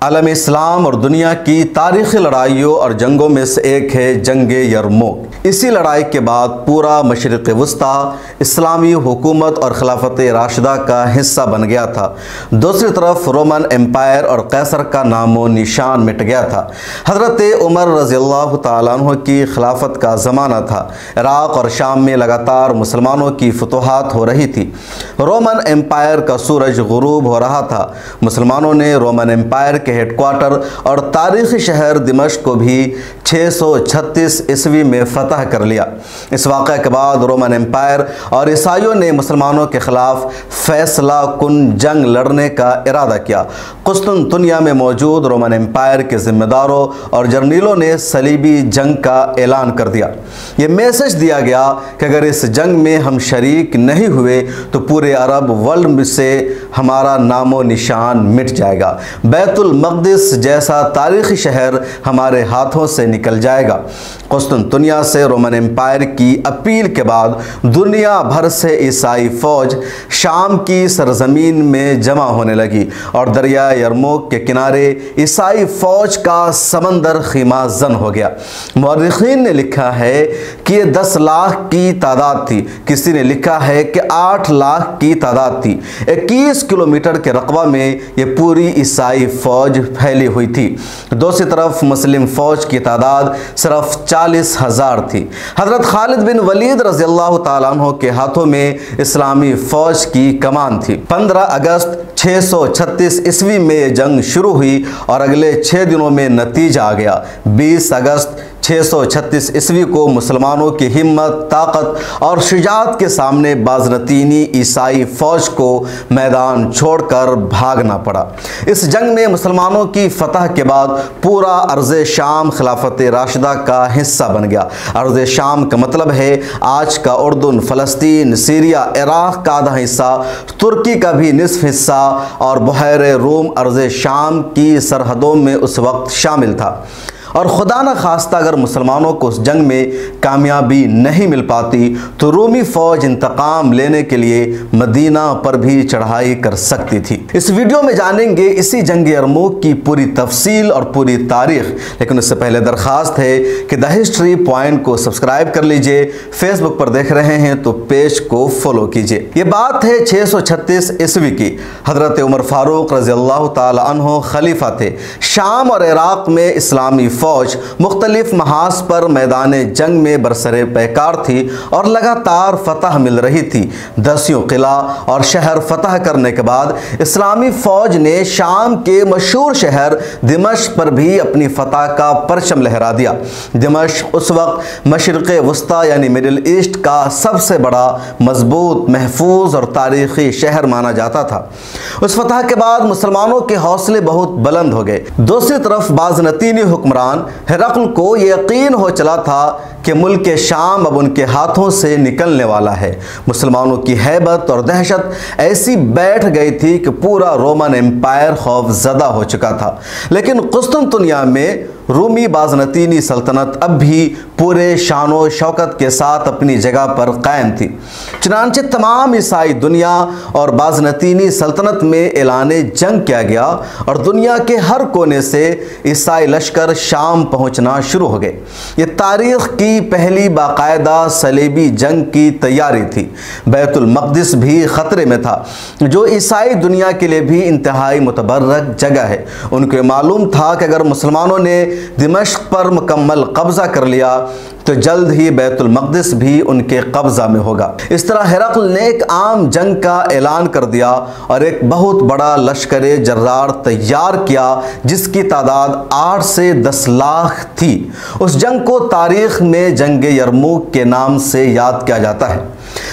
عالم اسلام اور دنیا کی تاریخی لڑائیوں اور جنگوں میں سے ایک ہے جنگ یرموک۔ اسی لڑائی کے بعد پورا مشرق وسطی اسلامی حکومت اور خلافت راشدہ کا حصہ بن گیا تھا۔ دوسری طرف رومن امپائر اور قیصر کا نام و نشان مٹ گیا تھا۔ حضرت عمر رضی اللہ تعالیٰ عنہ کی خلافت کا زمانہ تھا۔ عراق اور شام میں لگاتار مسلمانوں کی فتوحات ہو رہی تھی۔ رومن امپائر کا سورج غروب ہو رہا تھا۔ مسلمانوں نے رومن امپائر کے ہیڈ کوارٹر اور تاریخی شہر دمشق کو بھی 636 عیسوی میں فتح کر لیا۔ اس واقعے کے بعد رومن امپائر اور عیسائیوں نے مسلمانوں کے خلاف فیصلہ کن جنگ لڑنے کا ارادہ کیا۔ قسطنطنیہ میں موجود رومن امپائر کے ذمہ داروں اور جرنیلوں نے صلیبی جنگ کا اعلان کر دیا۔ یہ میسج دیا گیا کہ اگر اس جنگ میں ہم شریک نہیں ہوئے تو پورے عرب ورلڈ سے ہمارا نام و نشان مٹ جائے گا۔ بیت المقدس جیسا تاریخی شہر ہمارے ہاتھوں سے نکل جائے گا۔ قسطنطنیہ سے رومن امپائر کی اپیل کے بعد دنیا بھر سے عیسائی فوج شام کی سرزمین میں جمع ہونے لگی اور دریا یرموک کے کنارے عیسائی فوج کا سمندر خیمہ زن ہو گیا۔ مورخین نے لکھا ہے کہ یہ 10 لاکھ کی تعداد تھی، کسی نے لکھا ہے کہ 8 لاکھ کی تعداد تھی۔ 21 کلومیٹر کے رقبہ میں یہ پوری عیسائی فوج پھیلی ہوئی تھی۔ دوسری طرف مسلم فوج کی تعداد صرف 40,000 تھی۔ حضرت خالد بن ولید رضی اللہ تعالیٰ عنہ کے ہاتھوں میں اسلامی فوج کی کمان تھی۔ 15 اگست 636 عیسوی میں یہ جنگ شروع ہوئی اور اگلے 6 دنوں میں نتیجہ آ گیا۔ 20 اگست 636 عیسوی کو مسلمانوں کی ہمت، طاقت اور شجاعت کے سامنے بازنطینی عیسائی فوج کو میدان چھوڑ کر بھاگنا پڑا۔ اس جنگ میں مسلمانوں کی فتح کے بعد پورا ارض شام خلافت راشدہ کا حصہ بن گیا۔ ارض شام کا مطلب ہے آج کا اردن، فلسطین، سیریا، عراق کا آدھا حصہ، ترکی کا بھی نصف حصہ اور بحیرہ روم ارض شام کی سرحدوں میں اس وقت شامل تھا۔ اور خدا نہ خواستہ اگر مسلمانوں کو اس جنگ میں کامیابی نہیں مل پاتی تو رومی فوج انتقام لینے کے لیے مدینہ پر بھی چڑھائی کر سکتی تھی۔ اس ویڈیو میں جانیں گے اسی جنگ یرموک کی پوری تفصیل اور پوری تاریخ، لیکن اس سے پہلے درخواست ہے کہ دا ہسٹری پوائنٹ کو سبسکرائب کر لیجئے۔ فیس بک پر دیکھ رہے ہیں تو پیج کو فالو کیجئے۔ یہ بات ہے 636 عیسوی کی۔ حضرت عمر فاروق رضی اللہ تعالی عنہ خلیفہ تھے۔ شام اور عراق میں اسلامی فوج مختلف محاذ پر میدان جنگ میں برسرِ پیکار تھی اور لگاتار فتح مل رہی تھی۔ 10 قلعہ اور شہر فتح کرنے کے بعد اسلامی فوج نے شام کے مشہور شہر دمشق پر بھی اپنی فتح کا پرچم لہرا دیا۔ دمشق اس وقت مشرق وسطی یعنی مڈل ایسٹ کا سب سے بڑا، مضبوط، محفوظ اور تاریخی شہر مانا جاتا تھا۔ اس فتح کے بعد مسلمانوں کے حوصلے بہت بلند ہو گئے۔ دوسری طرف بازنطینی حکمران ہرقل کو یقین ہو چلا تھا کہ ملک شام اب ان کے ہاتھوں سے نکلنے والا ہے۔ مسلمانوں کی ہیبت اور دہشت ایسی بیٹھ گئی تھی کہ پورا رومن امپائر خوف زدہ ہو چکا تھا۔ لیکن قسطنطنیہ میں رومی بازنطینی سلطنت اب بھی پورے شان و شوکت کے ساتھ اپنی جگہ پر قائم تھی۔ چنانچہ تمام عیسائی دنیا اور بازنطینی سلطنت میں اعلان جنگ کیا گیا اور دنیا کے ہر کونے سے عیسائی لشکر شام پہنچنا شروع ہو گئے۔ یہ تاریخ کی پہلی باقاعدہ صلیبی جنگ کی تیاری تھی۔ بیت المقدس بھی خطرے میں تھا، جو عیسائی دنیا کے لیے بھی انتہائی متبرک جگہ ہے۔ ان کو معلوم تھا کہ اگر مسلمانوں نے دمشق پر مکمل قبضہ کر لیا تو جلد ہی بیت المقدس بھی ان کے قبضہ میں ہوگا۔ اس طرح ہرقل نے ایک عام جنگ کا اعلان کر دیا اور ایک بہت بڑا لشکر جرار تیار کیا جس کی تعداد 8 سے 10 لاکھ تھی۔ اس جنگ کو تاریخ میں جنگ یرموک کے نام سے یاد کیا جاتا ہے۔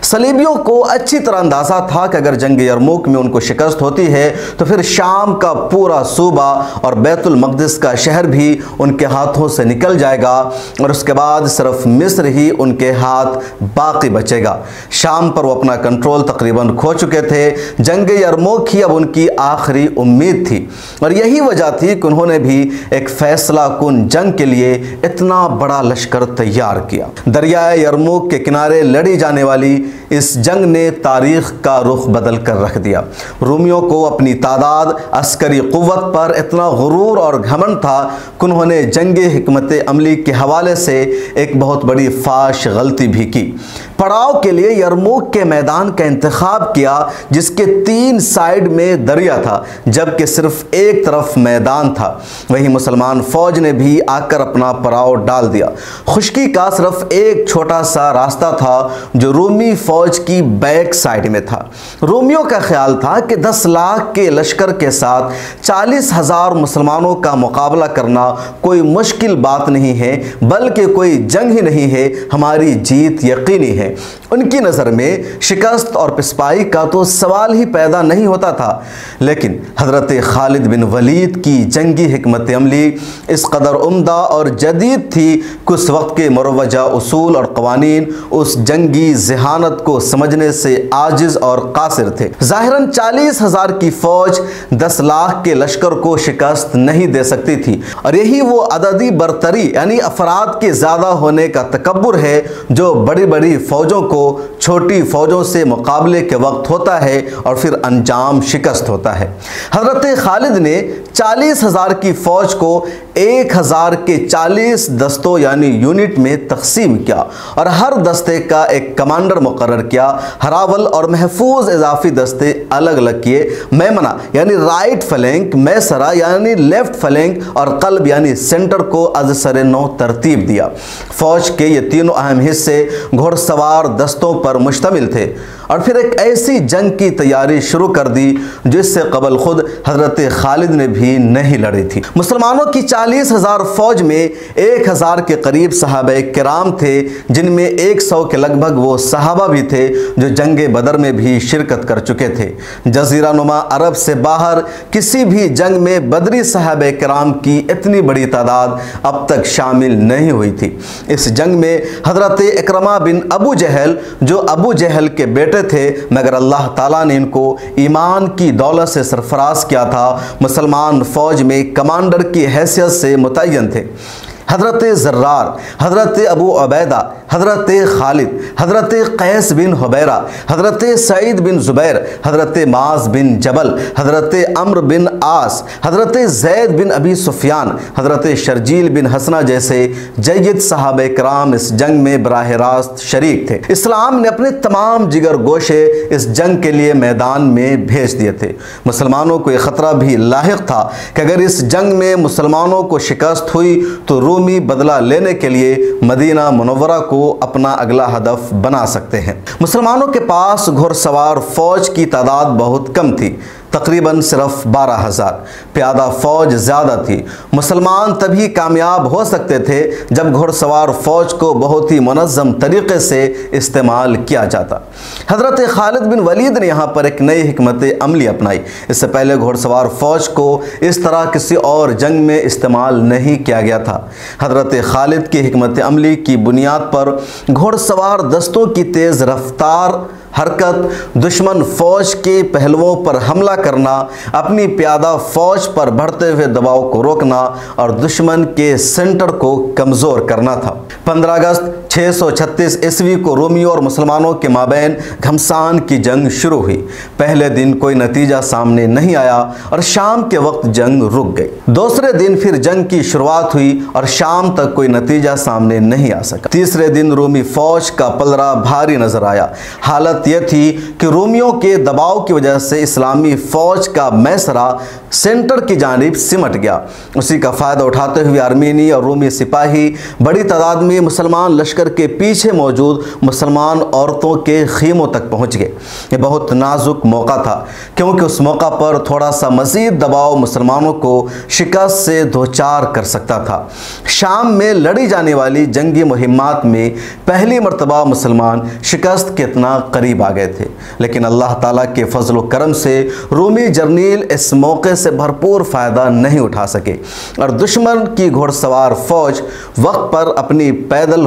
صلیبیوں کو اچھی طرح اندازہ تھا کہ اگر جنگ یرموک میں ان کو شکست ہوتی ہے تو پھر شام کا پورا صوبہ اور بیت المقدس کا شہر بھی ان کے ہاتھوں سے نکل جائے گا اور اس کے بعد صرف مصر ہی ان کے ہاتھ باقی بچے گا۔ شام پر وہ اپنا کنٹرول تقریباً کھو چکے تھے۔ جنگ یرموک ہی اب ان کی آخری امید تھی اور یہی وجہ تھی کہ انہوں نے بھی ایک فیصلہ کن جنگ کے لیے اتنا بڑا لشکر تیار کیا۔ دریائے یرموک کے کنارے لڑی جانے والی اس جنگ نے تاریخ کا رخ بدل کر رکھ دیا۔ رومیوں کو اپنی تعداد، عسکری قوت پر اتنا غرور اور گھمنڈ تھا کہ انہوں نے جنگ حکمت عملی کے حوالے سے ایک بہت بڑی فاش غلطی بھی کی۔ پڑاؤ کے لیے یرموک کے میدان کا انتخاب کیا جس کے 3 سائیڈ میں دریا تھا جبکہ صرف ایک طرف میدان تھا۔ وہی مسلمان فوج نے بھی آ کر اپنا پڑاؤ ڈال دیا۔ خشکی کا صرف ایک چھوٹا سا راستہ تھا جو رومی فوج کی بیک سائیڈ میں تھا۔ رومیوں کا خیال تھا کہ 10 لاکھ کے لشکر کے ساتھ 40,000 مسلمانوں کا مقابلہ کرنا کوئی مشکل بات نہیں ہے بلکہ کوئی جنگ ہی نہیں ہے، ہماری جیت یقینی ہے۔ ان کی نظر میں شکست اور پسپائی کا تو سوال ہی پیدا نہیں ہوتا تھا، لیکن حضرت خالد بن ولید کی جنگی حکمت عملی اس قدر عمدہ اور جدید تھی کہ اس وقت کے مروجہ اصول اور قوانین اس جنگی ذہانت کو سمجھنے سے عاجز اور قاصر تھے۔ ظاہراً 40,000 کی فوج 10 لاکھ کے لشکر کو شکست نہیں دے سکتی تھی، اور یہی وہ عددی برتری یعنی افراد کے زیادہ ہونے کا تکبر ہے جو بڑی بڑی فوجوں کو چھوٹی فوجوں سے مقابلے کے وقت ہوتا ہے اور پھر انجام شکست ہوتا ہے۔ حضرت خالد نے 40,000 کی فوج کو 1,000 کے 40 دستوں یعنی یونٹ میں تقسیم کیا اور ہر دستے کا ایک کمانڈر مقرر کیا۔ ہراول اور محفوظ اضافی دستے الگ الگ کیے۔ میمنہ یعنی رائٹ فلینک، میسرہ یعنی لیفٹ فلینک اور قلب یعنی سینٹر کو از سر نو ترتیب دیا۔ فوج کے یہ تینوں اہم حصے گھوڑ سوار دستوں پر مشتمل تھے اور پھر ایک ایسی جنگ کی تیاری شروع کر دی جس سے قبل خود حضرت خالد نے بھی نہیں لڑی تھی۔ مسلمانوں کی 40,000 فوج میں 1,000 کے قریب صحابہ کرام تھے، جن میں 100 کے لگ بھگ وہ صحابہ بھی تھے جو جنگ بدر میں بھی شرکت کر چکے تھے۔ جزیرہ نما عرب سے باہر کسی بھی جنگ میں بدری صحابہ کرام کی اتنی بڑی تعداد اب تک شامل نہیں ہوئی تھی۔ اس جنگ میں حضرت اکرمہ بن ابو جہل جو ابو جہل کے بیٹے تھے مگر اللہ تعالیٰ نے ان کو ایمان کی دولت سے سرفراز کیا تھا، مسلمان فوج میں کمانڈر کی حیثیت سے متعین تھے۔ حضرت زرار، حضرت ابو عبیدہ، حضرت خالد، حضرت قیس بن حبیرہ، حضرت سعید بن زبیر، حضرت معاذ بن جبل، حضرت عمرو بن عاص، حضرت زید بن ابی سفیان، حضرت شرجیل بن حسنہ جیسے جید صحابہ کرام اس جنگ میں براہ راست شریک تھے۔ اسلام نے اپنے تمام جگر گوشے اس جنگ کے لیے میدان میں بھیج دیے تھے۔ مسلمانوں کو یہ خطرہ بھی لاحق تھا کہ اگر اس جنگ میں مسلمانوں کو شکست ہوئی تو رومی بدلہ لینے کے لیے مدینہ منورہ کو اپنا اگلا ہدف بنا سکتے ہیں۔ مسلمانوں کے پاس گھوڑ سوار فوج کی تعداد بہت کم تھی، تقریباً صرف 12,000۔ پیادہ فوج زیادہ تھی۔ مسلمان تبھی کامیاب ہو سکتے تھے جب گھوڑ سوار فوج کو بہت ہی منظم طریقے سے استعمال کیا جاتا۔ حضرت خالد بن ولید نے یہاں پر ایک نئی حکمت عملی اپنائی۔ اس سے پہلے گھوڑ سوار فوج کو اس طرح کسی اور جنگ میں استعمال نہیں کیا گیا تھا۔ حضرت خالد کی حکمت عملی کی بنیاد پر گھوڑ سوار دستوں کی تیز رفتار حرکت، دشمن فوج کے پہلوؤں پر حملہ کرنا، اپنی پیادہ فوج پر بڑھتے ہوئے دباؤ کو روکنا اور دشمن کے سینٹر کو کمزور کرنا تھا۔ 15 اگست 636 عیسوی کو رومیوں اور مسلمانوں کے مابین گھمسان کی جنگ شروع ہوئی۔ پہلے دن کوئی نتیجہ سامنے نہیں آیا اور شام کے وقت جنگ رک گئی۔ دوسرے دن پھر جنگ کی شروعات ہوئی اور شام تک کوئی نتیجہ سامنے نہیں آ سکا۔ تیسرے دن رومی فوج کا پلڑا بھاری نظر آیا۔ حالت یہ تھی کہ رومیوں کے دباؤ کی وجہ سے اسلامی فوج کا میسرہ سینٹر کی جانب سمٹ گیا۔ اسی کا فائدہ اٹھاتے ہوئے آرمینی اور رومی سپاہی بڑی تعداد میں مسلمان لشکر کے پیچھے موجود مسلمان عورتوں کے خیموں تک پہنچ گئے۔ یہ بہت نازک موقع تھا کیونکہ اس موقع پر تھوڑا سا مزید دباؤ مسلمانوں کو شکست سے دوچار کر سکتا تھا۔ شام میں لڑی جانے والی جنگی مہمات میں پہلی مرتبہ مسلمان شکست کے اتنا قریب آ گئے تھے، لیکن اللہ تعالیٰ کے فضل و کرم سے رومی جرنیل اس موقع سے بھرپور فائدہ نہیں اٹھا سکے اور دشمن کی گھوڑ سوار فوج وقت پر اپنی پیدل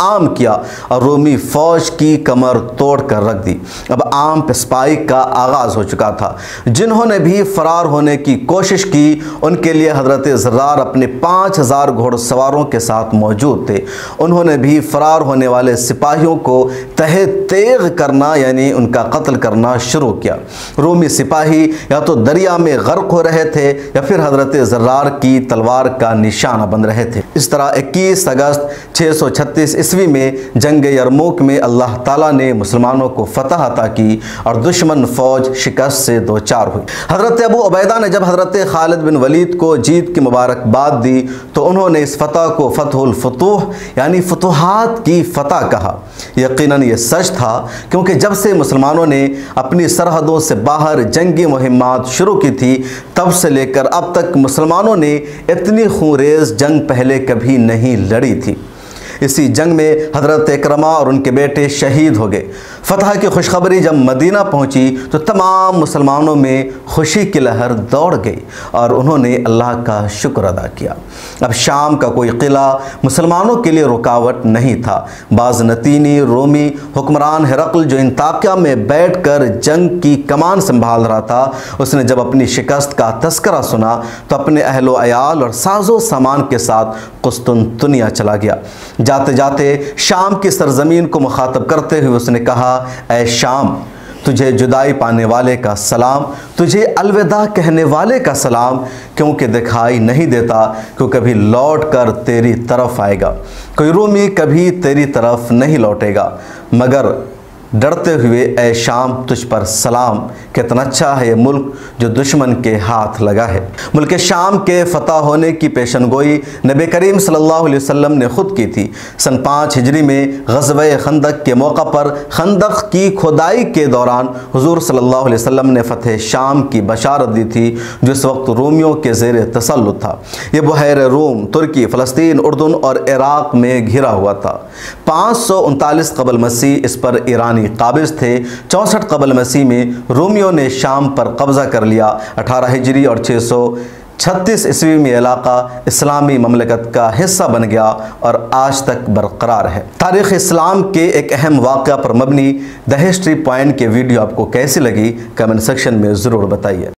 عام کیا اور رومی فوج کی کمر توڑ کر رکھ دی۔ اب عام پسپائی کا آغاز ہو چکا تھا۔ جنہوں نے بھی فرار ہونے کی کوشش کی ان کے لیے حضرت زرار اپنے 5000 گھوڑ سواروں کے ساتھ موجود تھے۔ انہوں نے بھی فرار ہونے والے سپاہیوں کو تہہ تیغ کرنا یعنی ان کا قتل کرنا شروع کیا۔ رومی سپاہی یا تو دریا میں غرق ہو رہے تھے یا پھر حضرت زرار کی تلوار کا نشانہ بن رہے تھے۔ اس طرح 21 اگست 636 عیسوی میں جنگ یرموک میں اللہ تعالیٰ نے مسلمانوں کو فتح عطا کی اور دشمن فوج شکست سے دوچار ہوئی۔ حضرت ابو عبیدہ نے جب حضرت خالد بن ولید کو جیت کی مبارکباد دی تو انہوں نے اس فتح کو فتح الفتوح یعنی فتوحات کی فتح کہا۔ یقیناً یہ سچ تھا، کیونکہ جب سے مسلمانوں نے اپنی سرحدوں سے باہر جنگی مہمات شروع کی تھی تب سے لے کر اب تک مسلمانوں نے اتنی خونریز جنگ پہلے کبھی نہیں لڑی تھی۔ اسی جنگ میں حضرت اکرمہ اور ان کے بیٹے شہید ہو گئے۔ فتح کی خوشخبری جب مدینہ پہنچی تو تمام مسلمانوں میں خوشی کی لہر دوڑ گئی اور انہوں نے اللہ کا شکر ادا کیا۔ اب شام کا کوئی قلعہ مسلمانوں کے لیے رکاوٹ نہیں تھا۔ بازنطینی رومی حکمران ہرقل جو انطاکیہ میں بیٹھ کر جنگ کی کمان سنبھال رہا تھا، اس نے جب اپنی شکست کا تذکرہ سنا تو اپنے اہل و عیال اور ساز و سامان کے ساتھ قسطنطنیہ چلا گیا۔ جاتے جاتے شام کی سرزمین کو مخاطب کرتے ہوئے اس نے کہا، اے شام، تجھے جدائی پانے والے کا سلام، تجھے الوداع کہنے والے کا سلام، کیونکہ دکھائی نہیں دیتا کہ کبھی لوٹ کر تیری طرف آئے گا۔ کوئی رومی کبھی تیری طرف نہیں لوٹے گا مگر ڈرتے ہوئے، اے شام تجھ پر سلام، کتنا اچھا ہے یہ ملک جو دشمن کے ہاتھ لگا ہے۔ ملک شام کے فتح ہونے کی پیشن گوئی نبی کریم صلی اللہ علیہ وسلم نے خود کی تھی۔ سن 5 ہجری میں غزوہ خندق کے موقع پر خندق کی کھدائی کے دوران حضور صلی اللہ علیہ وسلم نے فتح شام کی بشارت دی تھی، جو اس وقت رومیوں کے زیر تسلط تھا۔ یہ بحیر روم، ترکی، فلسطین، اردن اور عراق میں گھرا ہوا تھا۔ 539 قبل مسیح اس پر ایرانی قابض تھے۔ 64 قبل مسیح میں رومیوں نے شام پر قبضہ کر لیا۔ 18 ہجری اور 636 عیسوی میں علاقہ اسلامی مملکت کا حصہ بن گیا اور آج تک برقرار ہے۔ تاریخ اسلام کے ایک اہم واقعہ پر مبنی دی ہسٹری پوائنٹ کے ویڈیو آپ کو کیسی لگی کمنٹ سیکشن میں ضرور بتائیے۔